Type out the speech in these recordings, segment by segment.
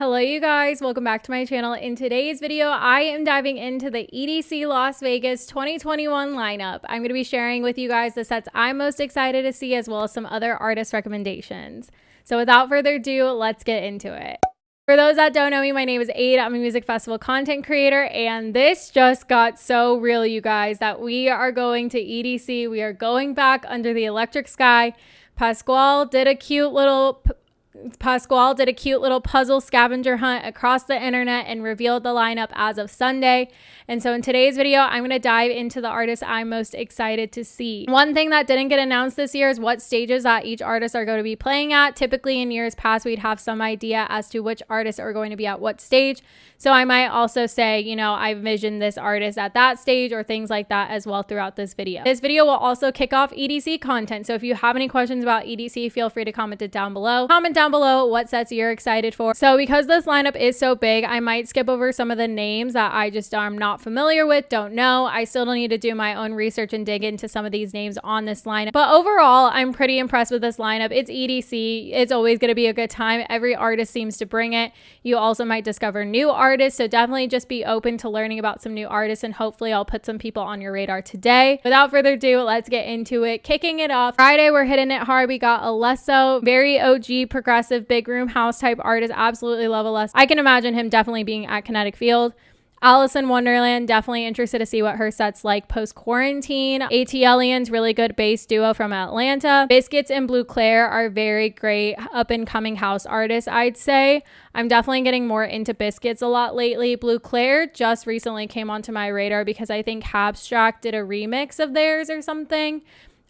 Hello you guys, welcome back to my channel. In today's video, I am diving into the EDC Las Vegas 2021 lineup. I'm going to be sharing with you guys the sets I'm most excited to see as well as some other artist recommendations. So without further ado, let's get into it. For those that don't know me, my name is Ada. I'm a music festival content creator, and this just got so real, you guys, that we are going to EDC. We are going back under the electric sky. Pasquale did a cute little puzzle scavenger hunt across the internet and revealed the lineup as of Sunday. And so in today's video, I'm going to dive into the artists I'm most excited to see. One thing that didn't get announced this year is what stages that each artist are going to be playing at. Typically in years past, we'd have some idea as to which artists are going to be at what stage. So I might also say, you know, I envision this artist at that stage or things like that as well throughout this video. This video will also kick off EDC content. So if you have any questions about EDC, feel free to comment it down below. Comment down below what sets you're excited for. So because this lineup is so big, I might skip over some of the names that I just am not familiar with, don't know. I still need to do my own research and dig into some of these names on this lineup. But overall, I'm pretty impressed with this lineup. It's EDC. It's always going to be a good time. Every artist seems to bring it. You also might discover new artists. So definitely just be open to learning about some new artists, and hopefully I'll put some people on your radar today. Without further ado, let's get into it. Kicking it off Friday, we're hitting it hard. We got Alesso, very OG progressive big room house type artist. Absolutely love Alesso. I can imagine him definitely being at Kinetic Field. Alice in Wonderland, definitely interested to see what her set's like post-quarantine. ATLians, really good bass duo from Atlanta. Biscuits and Blue Claire are very great up-and-coming house artists, I'd say. I'm definitely getting more into Biscuits a lot lately. Blue Claire just recently came onto my radar because I think Habstract did a remix of theirs or something.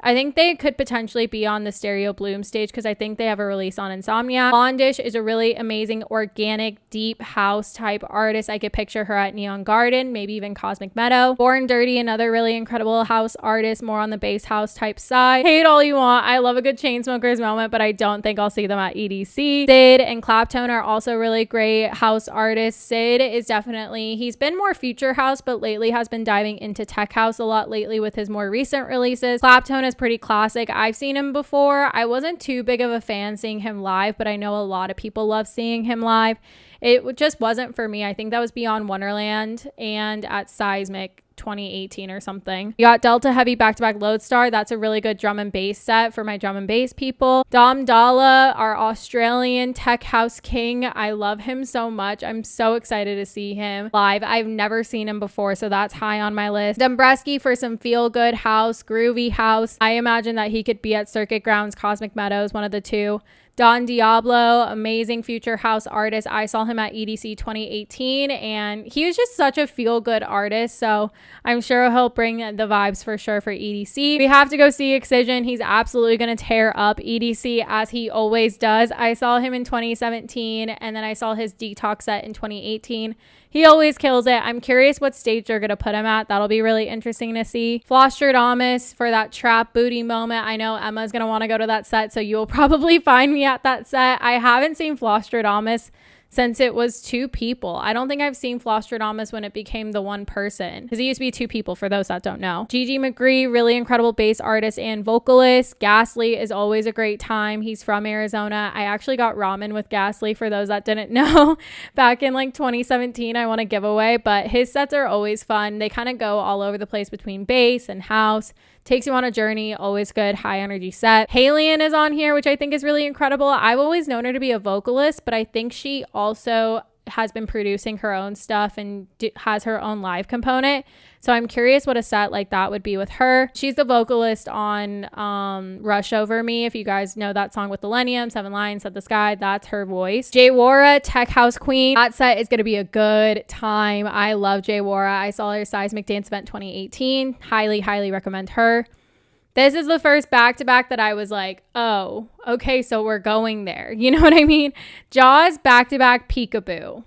I think they could potentially be on the Stereo Bloom stage because I think they have a release on Insomniac. Blondish is a really amazing, organic, deep house type artist. I could picture her at Neon Garden, maybe even Cosmic Meadow. Born Dirty, another really incredible house artist, more on the bass house type side. Hate all you want. I love a good Chainsmokers moment, but I don't think I'll see them at EDC. Sid and Claptone are also really great house artists. Sid is definitely, he's been more future house, but lately has been diving into tech house a lot lately with his more recent releases. Claptone is pretty classic. I've seen him before. I wasn't too big of a fan seeing him live, but I know a lot of people love seeing him live. It just wasn't for me. I think that was Beyond Wonderland and at Seismic 2018 or something. You got Delta Heavy back-to-back Lodestar. That's a really good drum and bass set for my drum and bass people. Dom Dalla, our Australian tech house king. I love him so much. I'm so excited to see him live. I've never seen him before, so that's high on my list. Dombresky for some feel-good house, groovy house. I imagine that he could be at Circuit Grounds, Cosmic Meadows, one of the two. Don Diablo, amazing future house artist. I saw him at EDC 2018 and he was just such a feel-good artist, so I'm sure he'll bring the vibes for sure for EDC. We have to go see Excision. He's absolutely going to tear up EDC as he always does. I saw him in 2017 and then I saw his Detox set in 2018. He always kills it. I'm curious what stage they're going to put him at. That'll be really interesting to see. Flosstradamus for that trap booty moment. I know Emma's going to want to go to that set, so you'll probably find me at that set. I haven't seen Flosstradamus since it was two people. I don't think I've seen Flosstradamus when it became the one person, because it used to be two people for those that don't know. Gigi McGree, really incredible bass artist and vocalist. Ghastly is always a great time. He's from Arizona. I actually got ramen with Ghastly for those that didn't know. Back in like 2017, I want a giveaway, but his sets are always fun. They kind of go all over the place between bass and house. Takes you on a journey, always good, high energy set. Halion is on here, which I think is really incredible. I've always known her to be a vocalist, but I think she also has been producing her own stuff and has her own live component. So I'm curious what a set like that would be with her. She's the vocalist on Rush Over Me. If you guys know that song with Millennium, Seven Lions, Set the Sky, that's her voice. Jay Wara, Tech House Queen. That set is going to be a good time. I love Jay Wara. I saw her Seismic Dance Event 2018. Highly recommend her. This is the first back-to-back that I was like, oh, okay, so we're going there. You know what I mean? Jaws back-to-back Peekaboo.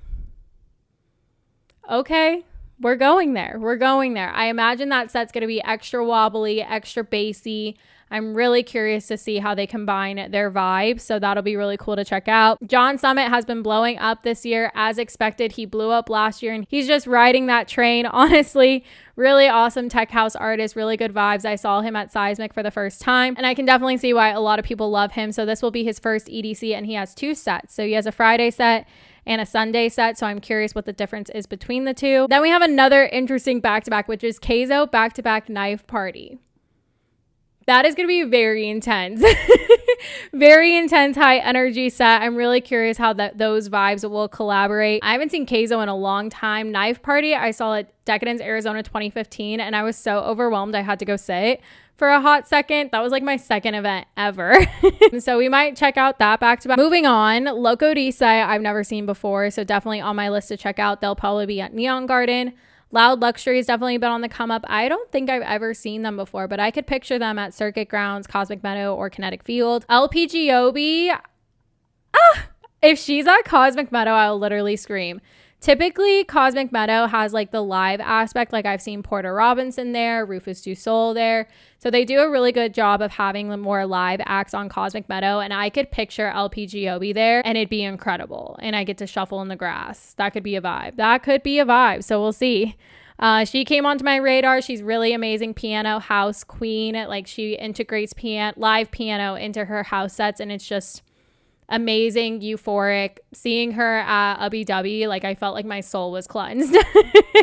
Okay. We're going there. We're going there. I imagine that set's going to be extra wobbly, extra bassy. I'm really curious to see how they combine their vibes, so that'll be really cool to check out. John Summit has been blowing up this year. As expected, he blew up last year, and he's just riding that train. Honestly, really awesome tech house artist, really good vibes. I saw him at Seismic for the first time, and I can definitely see why a lot of people love him. So this will be his first EDC, and he has two sets. So he has a Friday set and a Sunday set. So I'm curious what the difference is between the two. Then we have another interesting back-to-back, which is xoxo back-to-back knife party. That is going to be very intense. Very intense, high energy set. I'm really curious how those vibes will collaborate. I haven't seen xoxo in a long time. Knife Party, I saw at Decadence, Arizona 2015, and I was so overwhelmed I had to go sit for a hot second. That was like my second event ever. So we might check out that back to back. Moving on, Loco EDC, I've never seen before, so definitely on my list to check out. They'll probably be at Neon Garden. Loud Luxury has definitely been on the come up. I don't think I've ever seen them before, but I could picture them at Circuit Grounds, Cosmic Meadow, or Kinetic Field. LPGOB, if she's at Cosmic Meadow, I'll literally scream. Typically, Cosmic Meadow has like the live aspect. Like I've seen Porter Robinson there, Rufus Du Sol there. So they do a really good job of having the more live acts on Cosmic Meadow. And I could picture LPGOB there and it'd be incredible. And I get to shuffle in the grass. That could be a vibe. That could be a vibe. So we'll see. She came onto my radar. She's really amazing piano house queen. Like she integrates live piano into her house sets, and it's just amazing, euphoric. Seeing her at Ubby Dubby, like I felt like my soul was cleansed.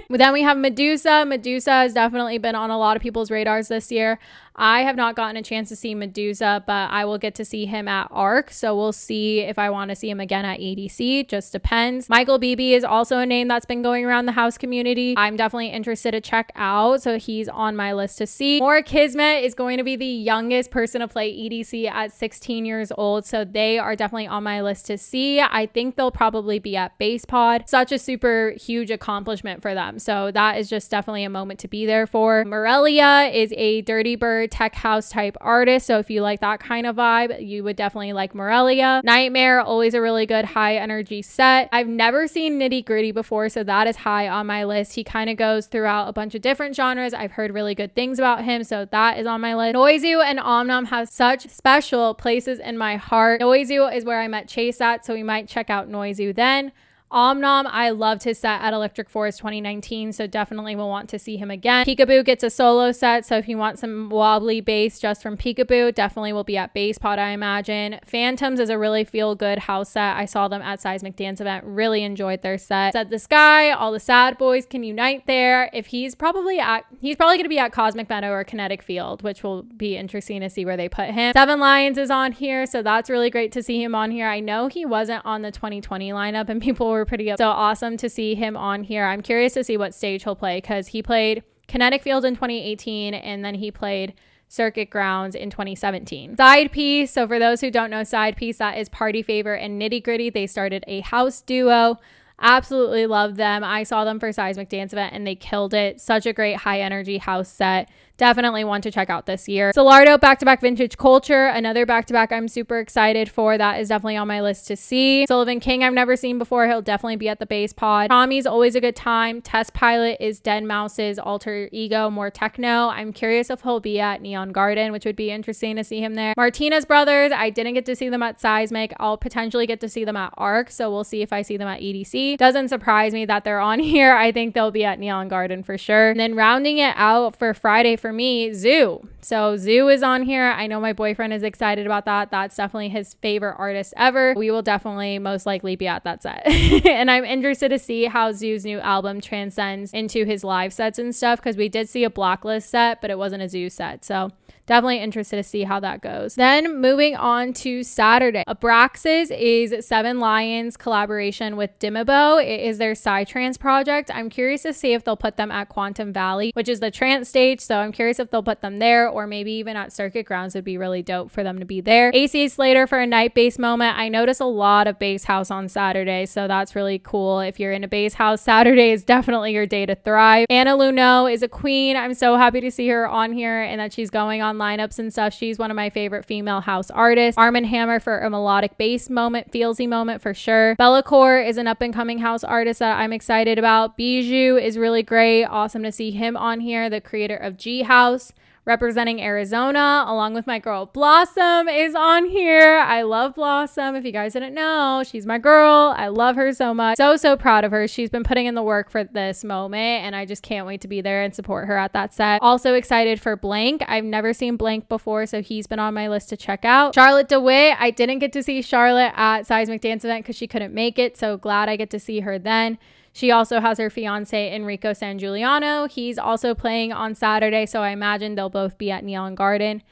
But then we have Medusa. Medusa has definitely been on a lot of people's radars this year. I have not gotten a chance to see Medusa, but I will get to see him at ARC. So we'll see if I want to see him again at EDC. Just depends. Michael Beebe is also a name that's been going around the house community. I'm definitely interested to check out. So he's on my list to see. Maura Kismet is going to be the youngest person to play EDC at 16 years old. So they are definitely on my list to see. I think they'll probably be at Base Pod. Such a super huge accomplishment for them. So that is just definitely a moment to be there for. Morelia is a Dirty Bird tech house type artist, so if you like that kind of vibe, you would definitely like Morelia. Nightmare, always a really good high energy set. I've never seen Nitty Gritty before, so that is high on my list. He kind of goes throughout a bunch of different genres. I've heard really good things about him, so that is on my list. Noizu and Omnom have such special places in my heart. Noizu is where I met Chase at, so we might check out Noizu then. Omnom, I loved his set at Electric Forest 2019, so definitely will want to see him again. Peekaboo gets a solo set, so if you want some wobbly bass just from Peekaboo, definitely will be at Bass Pod, I imagine. Phantoms is a really feel-good house set. I saw them at Seismic Dance Event, really enjoyed their set. Set the Sky, all the sad boys can unite there. If he's probably going to be at Cosmic Meadow or Kinetic Field, which will be interesting to see where they put him. Seven Lions is on here, so that's really great to see him on here. I know he wasn't on the 2020 lineup, and people were pretty up. So awesome to see him on here. I'm curious to see what stage he'll play, because he played Kinetic Field in 2018 and then he played Circuit Grounds in 2017. Side Piece, so for those who don't know Side Piece, that is Party Favor and Nitty Gritty. They started a house duo. Absolutely love them. I saw them for Seismic Dance Event and they killed it. Such a great high energy house set. Definitely one to check out this year. Solardo back-to-back Vintage Culture, another back-to-back I'm super excited for. That is definitely on my list to see. Sullivan King I've never seen before. He'll definitely be at the Base Pod. Tommy's always a good time. Test Pilot is Dead Mouse's alter ego, more techno. I'm curious if he'll be at Neon Garden, which would be interesting to see him there. Martinez Brothers, I didn't get to see them at Seismic. I'll potentially get to see them at ARC, so we'll see if I see them at EDC. Doesn't surprise me that they're on here. I think they'll be at Neon Garden for sure. And then rounding it out for Friday for me, soooo. So soooo is on here. I know my boyfriend is excited about that. That's definitely his favorite artist ever. We will definitely most likely be at that set. And I'm interested to see how zooo's new album transcends into his live sets and stuff, because we did see a Blacklist set, but it wasn't a soooo set. So definitely interested to see how that goes. Then moving on to Saturday. Abraxas is Seven Lions collaboration with Dimabo. It is their Psytrance project. I'm curious to see if they'll put them at Quantum Valley, which is the trance stage. So I'm curious if they'll put them there, or maybe even at Circuit Grounds. Would be really dope for them to be there. AC Slater for a night bass moment. I notice a lot of bass house on Saturday, so that's really cool. If you're in a bass house, Saturday is definitely your day to thrive. Anna Luno is a queen. I'm so happy to see her on here and that she's going on lineups and stuff. She's one of my favorite female house artists. Arm & Hammer for a melodic bass moment, feelsy moment for sure. Bellacore is an up and coming house artist that I'm excited about. Bijou is really great. Awesome to see him on here, the creator of G House. representing Arizona, along with my girl Blossom is on here. I love Blossom. If you guys didn't know, she's my girl. I love her so much. So proud of her. She's been putting in the work for this moment, and I just can't wait to be there and support her at that set. Also excited for Blank. I've never seen Blank before, so he's been on my list to check out. Charlotte DeWitt. I didn't get to see Charlotte at Seismic Dance Event because she couldn't make it, so glad I get to see her then. She also has her fiance Enrico San Giuliano. He's also playing on Saturday, so I imagine they'll both be at Neon Garden,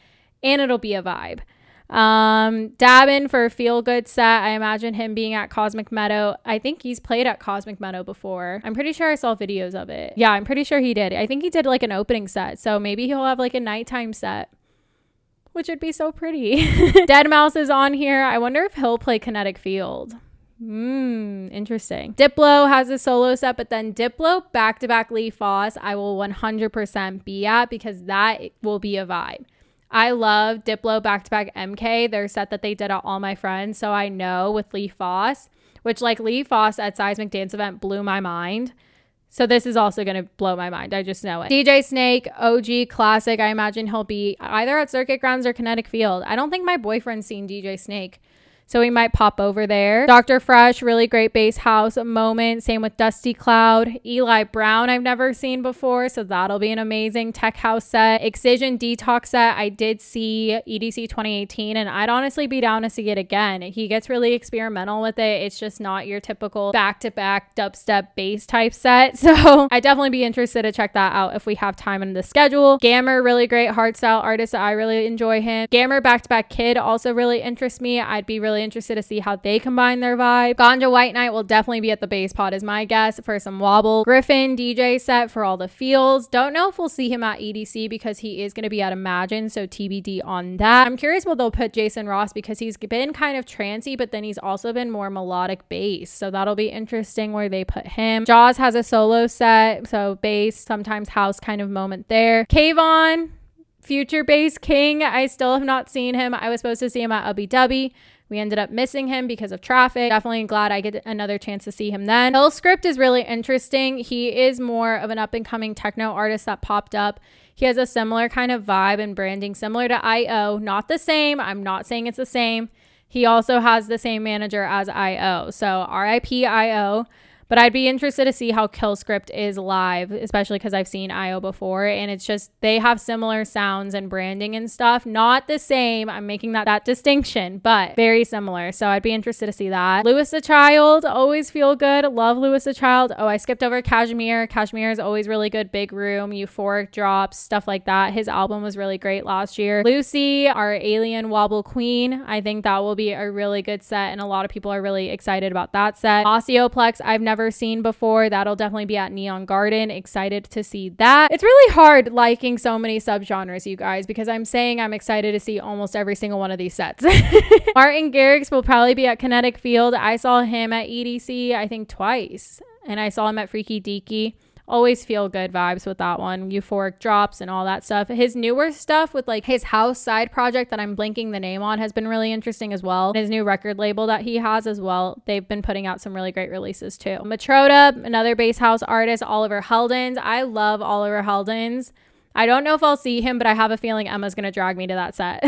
and it'll be a vibe. Dabin for a feel good set. I imagine him being at Cosmic Meadow. I think he's played at Cosmic Meadow before. I'm pretty sure I saw videos of it. Yeah, I'm pretty sure he did. I think he did like an opening set, so maybe he'll have like a nighttime set, which would be so pretty. Dead Mouse is on here. I wonder if he'll play Kinetic Field. Interesting. Diplo has a solo set, but then Diplo back-to-back Lee Foss I will 100% be at, because that will be a vibe. I love Diplo back-to-back MK, their set that they did at All My Friends. So I know with Lee Foss, which like Lee Foss at Seismic Dance Event blew my mind. So this is also going to blow my mind. I just know it. DJ Snake, OG classic. I imagine he'll be either at Circuit Grounds or Kinetic Field. I don't think my boyfriend's seen DJ Snake, so we might pop over there. Dr. Fresh, really great bass house moment. Same with Dusty Cloud. Eli Brown, I've never seen before, so that'll be an amazing tech house set. Excision Detox set, I did see EDC 2018, and I'd honestly be down to see it again. He gets really experimental with it. It's just not your typical back-to-back dubstep bass type set, so I'd definitely be interested to check that out if we have time in the schedule. Gammer, really great hardstyle artist. I really enjoy him. Gammer back-to-back Kid also really interests me. I'd be really interested to see how they combine their vibe. Ganja White Knight will definitely be at the bass pod is my guess for some wobble. Griffin DJ set for all the feels. Don't know if we'll see him at EDC because he is going to be at Imagine, so TBD on that. I'm curious what they'll put Jason Ross, because he's been kind of trancey, but then he's also been more melodic bass, so that'll be interesting where they put him. Jaws has a solo set, so bass, sometimes house kind of moment there. Kayvon, future bass king. I still have not seen him. I was supposed to see him at Ubby Dubby. We ended up missing him because of traffic. Definitely glad I get another chance to see him then. Hill Script is really interesting. He is more of an up-and-coming techno artist that popped up. He has a similar kind of vibe and branding, similar to I.O. Not the same. I'm not saying it's the same. He also has the same manager as I.O. So RIP I.O. But I'd be interested to see how Kill Script is live, especially because I've seen I.O. before, and it's just they have similar sounds and branding and stuff. Not the same. I'm making that distinction, but very similar. So I'd be interested to see that. Louis the Child, always feel good. Love Louis the Child. Oh, I skipped over Kashmir. Kashmir is always really good. Big Room, Euphoric Drops, stuff like that. His album was really great last year. Lucy, our Alien Wobble Queen. I think that will be a really good set, and a lot of people are really excited about that set. Osteoplex, I've never seen before. That'll definitely be at Neon Garden. Excited to see that. It's really hard liking so many subgenres, you guys, because I'm saying I'm excited to see almost every single one of these sets. Martin Garrix will probably be at Kinetic Field. I saw him at EDC, I think twice, and I saw him at Freaky Deaky. Always feel good vibes with that one. Euphoric Drops and all that stuff. His newer stuff with like his house side project that I'm blanking the name on has been really interesting as well. His new record label that he has as well. They've been putting out some really great releases too. Matroda, another bass house artist. Oliver Heldens. I love Oliver Heldens. I don't know if I'll see him, but I have a feeling Emma's going to drag me to that set.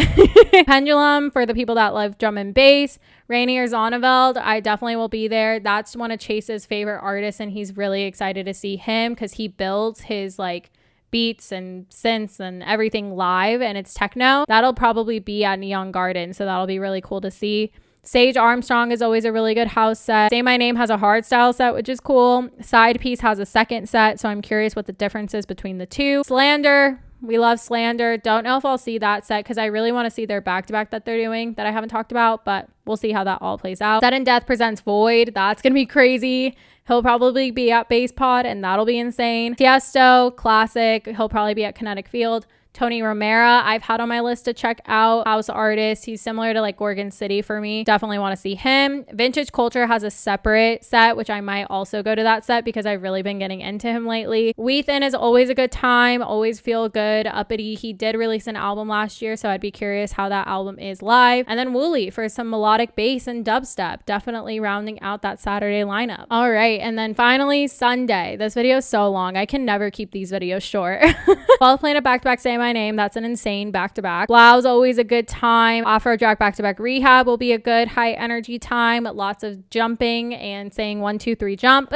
Pendulum, for the people that love drum and bass. Rainier Zonneveld, I definitely will be there. That's one of Chase's favorite artists, and he's really excited to see him because he builds his like beats and synths and everything live, and it's techno. That'll probably be at Neon Garden, so that'll be really cool to see. Sage Armstrong is always a really good house set. Say My Name has a hard style set, which is cool. Side Piece has a second set, so I'm curious what the difference is between the two. Slander, we love Slander. Don't know if I'll see that set because I really want to see their back-to-back that they're doing that I haven't talked about, but we'll see how that all plays out. Sudden Death presents Void. That's going to be crazy. He'll probably be at Bass Pod, and that'll be insane. Tiesto, classic. He'll probably be at Kinetic Field. Tony Romera, I've had on my list to check out. House artist. He's similar to like Gorgon City for me. Definitely want to see him. Vintage Culture has a separate set, which I might also go to that set because I've really been getting into him lately. Weathen is always a good time. Always feel good. Uppity, he did release an album last year, so I'd be curious how that album is live. And then Wooly for some melodic bass and dubstep. Definitely rounding out that Saturday lineup. All right, and then finally Sunday. This video is so long. I can never keep these videos short. 12th Planet back-to-back Sam My Name. That's an insane back-to-back. Blau's always a good time. Off-Road Jack back-to-back Rehab will be a good high energy time. Lots of jumping and saying 1, 2, 3 jump.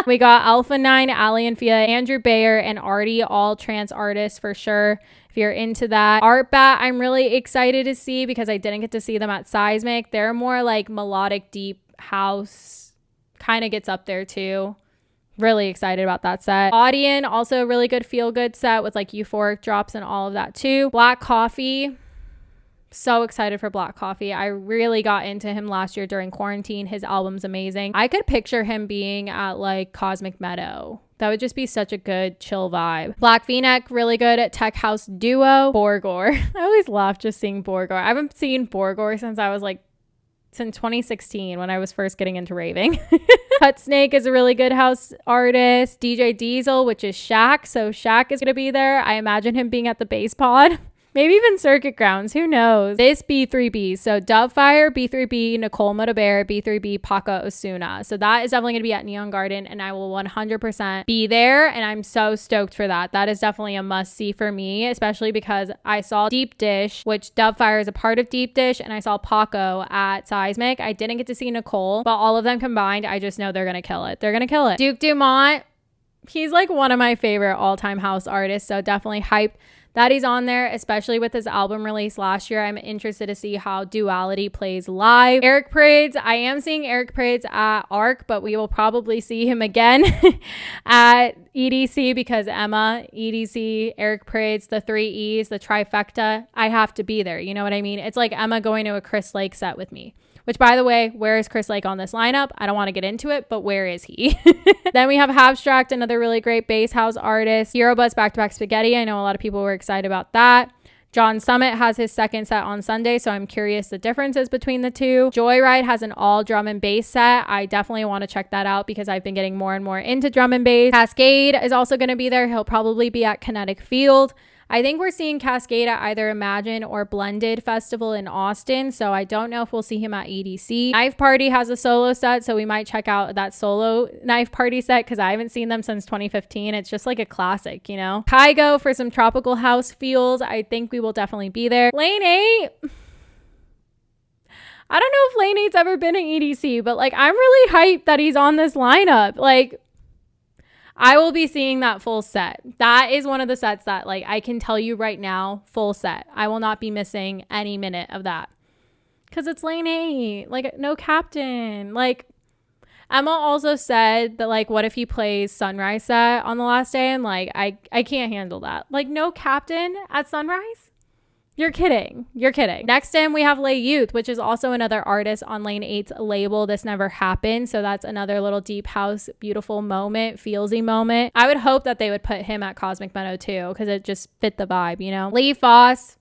We got Alpha 9, Ali and Fia, Andrew Bayer, and Artie, all trance artists for sure. If you're into that. Art Bat, I'm really excited to see because I didn't get to see them at Seismic. They're more like melodic, deep house. Kind of gets up there too. Really excited about that set. Audion, also a really good feel-good set with like euphoric drops and all of that too. Black Coffee. So excited for Black Coffee. I really got into him last year during quarantine. His album's amazing. I could picture him being at like Cosmic Meadow. That would just be such a good chill vibe. Black V-Neck, really good at tech house duo. Borgore. I always laugh just seeing Borgore. I haven't seen Borgore since 2016 when I was first getting into raving. Cut Snake is a really good house artist. DJ Diesel, which is Shaq. So Shaq is going to be there. I imagine him being at the bass pod. Maybe even Circuit Grounds. Who knows? This B3B. So Dubfire, B3B, Nicole Modaber, B3B, Paca Osuna. So that is definitely going to be at Neon Garden, and I will 100% be there. And I'm so stoked for that. That is definitely a must see for me, especially because I saw Deep Dish, which Dubfire is a part of Deep Dish, and I saw Paco at Seismic. I didn't get to see Nicole, but all of them combined, I just know they're going to kill it. They're going to kill it. Duke Dumont, he's like one of my favorite all-time house artists. So definitely hyped that he's on there, especially with his album release last year. I'm interested to see how Duality plays live. Eric Prydz, I am seeing Eric Prydz at ARC, but we will probably see him again at EDC because Emma, EDC, Eric Prydz, the 3 E's, the trifecta. I have to be there. You know what I mean? It's like Emma going to a Chris Lake set with me. Which, by the way, where is Chris Lake on this lineup? I don't want to get into it, but where is he? Then we have Abstract, another really great bass house artist. Eurobus back-to-back Spaghetti. I know a lot of people were excited about that. John Summit has his second set on Sunday, so I'm curious the differences between the two. Joyride has an all drum and bass set. I definitely want to check that out because I've been getting more and more into drum and bass. Cascade is also going to be there. He'll probably be at Kinetic Field. I think we're seeing Cascade at either Imagine or Blended Festival in Austin, so I don't know if we'll see him at EDC. Knife Party has a solo set, so we might check out that solo Knife Party set because I haven't seen them since 2015. It's just like a classic, you know? Kygo for some tropical house feels. I think we will definitely be there. Lane 8. I don't know if Lane 8's ever been at EDC, but like I'm really hyped that he's on this lineup. Like, I will be seeing that full set. That is one of the sets that like I can tell you right now, full set. I will not be missing any minute of that. Because it's Lane 8. Like, no captain. Like, Emma also said that like, what if he plays Sunrise set on the last day? And like, I can't handle that. Like, no captain at Sunrise? You're kidding. You're kidding. Next in, we have Lay Youth, which is also another artist on Lane 8's label. This Never Happened. So that's another little deep house, beautiful moment, feelsy moment. I would hope that they would put him at Cosmic Meadow too, because it just fit the vibe, you know? Lee Foss,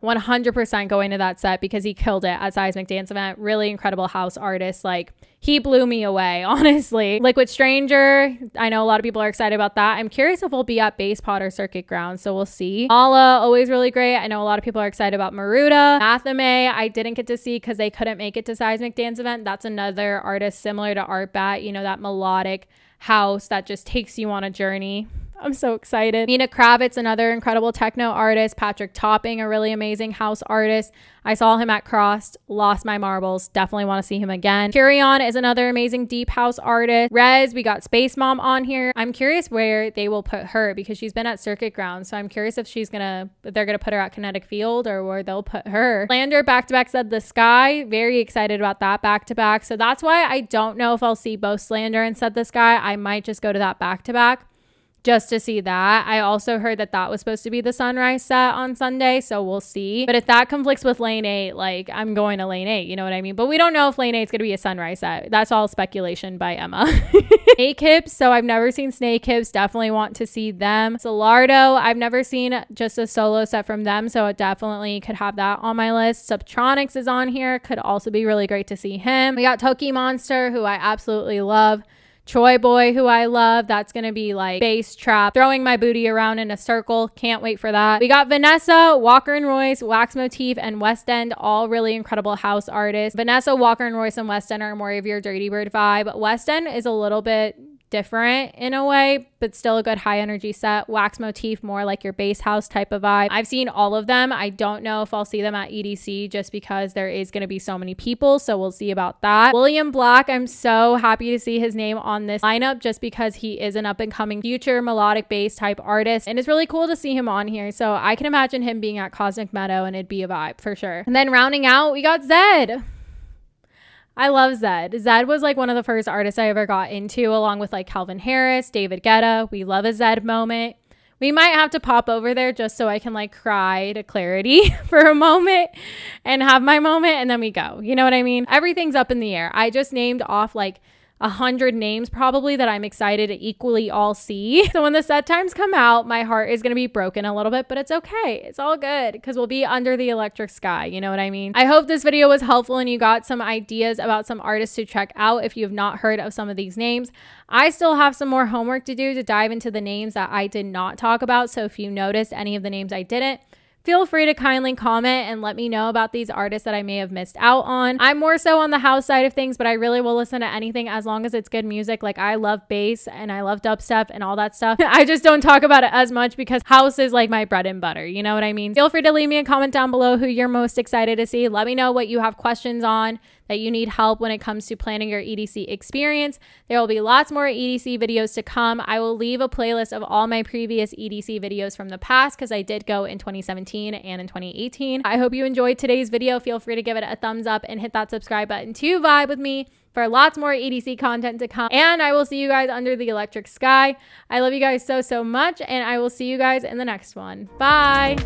100% going to that set because he killed it at Seismic Dance Event. Really incredible house artist. Like, he blew me away, honestly. Liquid Stranger, I know a lot of people are excited about that. I'm curious if we'll be at Base Pod or Circuit Ground, so we'll see. Mala, always really great. I know a lot of people are excited about Maruda. Mathame, I didn't get to see because they couldn't make it to Seismic Dance Event. That's another artist similar to Art Bat, you know, that melodic house that just takes you on a journey. I'm so excited. Mina Kravitz, another incredible techno artist. Patrick Topping, a really amazing house artist. I saw him at Crossed, lost my marbles. Definitely want to see him again. Curion is another amazing deep house artist. Rez, we got Space Mom on here. I'm curious where they will put her because she's been at Circuit Ground. So I'm curious if they're gonna put her at Kinetic Field or where they'll put her. Lander back-to-back Said the Sky. Very excited about that back-to-back. So that's why I don't know if I'll see both Slander and Said the Sky. I might just go to that back-to-back just to see that. I also heard that that was supposed to be the Sunrise set on Sunday, so we'll see. But if that conflicts with Lane 8, like, I'm going to Lane 8, you know what I mean? But we don't know if Lane 8 is going to be a Sunrise set. That's all speculation by Emma. Snake Hips, so I've never seen Snake Hips. Definitely want to see them. Solardo, I've never seen just a solo set from them, so it definitely could have that on my list. Subtronics is on here. Could also be really great to see him. We got Toki Monster, who I absolutely love. Troy Boy, who I love. That's going to be like bass trap, throwing my booty around in a circle. Can't wait for that. We got Vanessa, Walker and Royce, Wax Motif, and West End, all really incredible house artists. Vanessa, Walker and Royce, and West End are more of your Dirty Bird vibe. West End is a little bit different in a way, but still a good high energy set. Wax motif, more like your base house type of vibe. I've seen all of them. I don't know if I'll see them at EDC just because there is going to be so many people, so we'll see about that. William Black, I'm so happy to see his name on this lineup just because he is an up and coming future melodic bass type artist, and it's really cool to see him on here. So I can imagine him being at Cosmic Meadow and it'd be a vibe for sure. And then rounding out, we got Zed. I love Zed. Zed was like one of the first artists I ever got into, along with like Calvin Harris, David Guetta. We love a Zed moment. We might have to pop over there just so I can like cry to Clarity for a moment and have my moment, and then we go. You know what I mean? Everything's up in the air. I just named off like 100 names probably that I'm excited to equally all see. So when the set times come out, my heart is going to be broken a little bit, but it's okay. It's all good because we'll be under the electric sky. You know what I mean? I hope this video was helpful and you got some ideas about some artists to check out if you have not heard of some of these names. I still have some more homework to do to dive into the names that I did not talk about. So if you noticed any of the names I didn't, feel free to kindly comment and let me know about these artists that I may have missed out on. I'm more so on the house side of things, but I really will listen to anything as long as it's good music. Like I love bass and I love dubstep and all that stuff. I just don't talk about it as much because house is like my bread and butter. You know what I mean? Feel free to leave me a comment down below who you're most excited to see. Let me know what you have questions on, that you need help when it comes to planning your EDC experience. There will be lots more EDC videos to come. I will leave a playlist of all my previous EDC videos from the past because I did go in 2017 and in 2018. I hope you enjoyed today's video. Feel free to give it a thumbs up and hit that subscribe button to vibe with me for lots more EDC content to come. And I will see you guys under the electric sky. I love you guys so much, and I will see you guys in the next one. Bye.